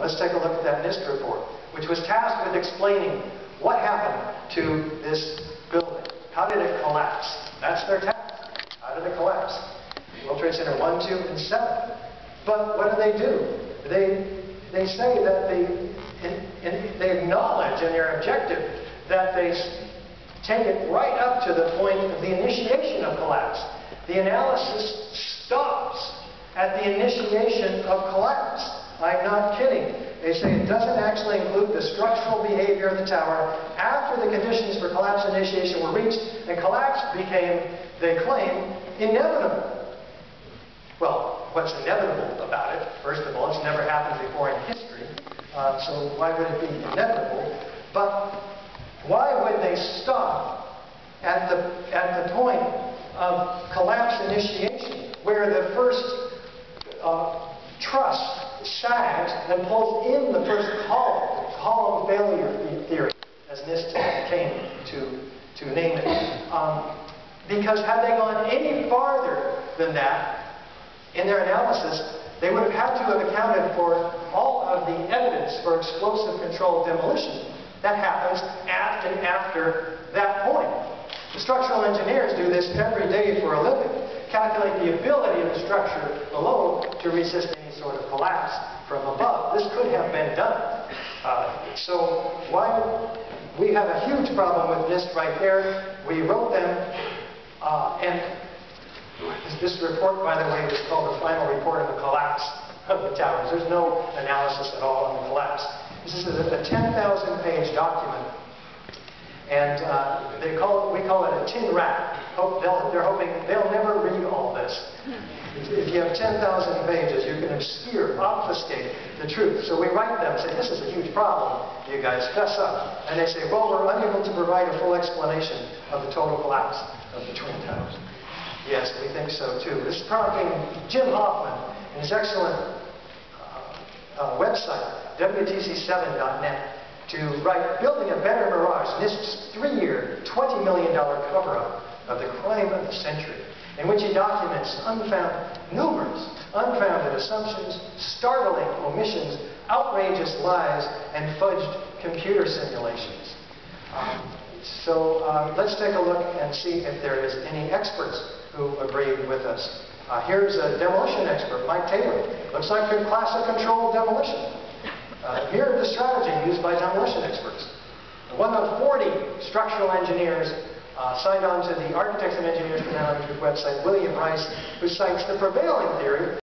let's take a look at that NIST report, which was tasked with explaining what happened to this building. How did it collapse? That's their task. How did it collapse? World Trade Center 1, 2, and 7. But what do? They say that they acknowledge in their objective that they take it right up to the point of the initiation of collapse. The analysis stops at the initiation of collapse. I'm not kidding. They say it doesn't actually include the structural behavior of the tower after the conditions for collapse initiation were reached, and collapse became, they claim, inevitable. Well, what's inevitable about it? First of all, it's never happened before in history, so why would it be inevitable? But why would they stop at the point of collapse initiation, where the first truss sags and pulls in the first column failure theory, as NIST came to name it? Because had they gone any farther than that in their analysis, they would have had to have accounted for all of the evidence for explosive controlled demolition that happens at and after that point. The structural engineers do this every day for a living, calculate the ability of the structure below to resist any sort of collapse from above. This could have been done. So we have a huge problem with NIST right there. We wrote them, and this report, by the way, is called the final report of the collapse of the towers. There's no analysis at all on the collapse. This is a 10,000-page document, and we call it a tin wrap. They're hoping they'll never read all this. If you have 10,000 pages, you can obfuscate the truth. So we write them and say, this is a huge problem. You guys fess up. And they say, well, we're unable to provide a full explanation of the total collapse of the Twin Towers. Yes, we think so too. This is prompting Jim Hoffman in his excellent website, WTC7.net, to write Building a Better Mirage, NIST's 3-year, $20 million cover-up of the crime of the century, in which he documents numerous unfounded assumptions, startling omissions, outrageous lies, and fudged computer simulations. So let's take a look and see if there is any experts who agree with us. Here's a demolition expert, Mike Taylor. Looks like a classic controlled demolition. Here is the strategy used by demolition experts. One of 40 structural engineers signed on to the Architects and Engineers for Now website, William Rice, who cites the prevailing theory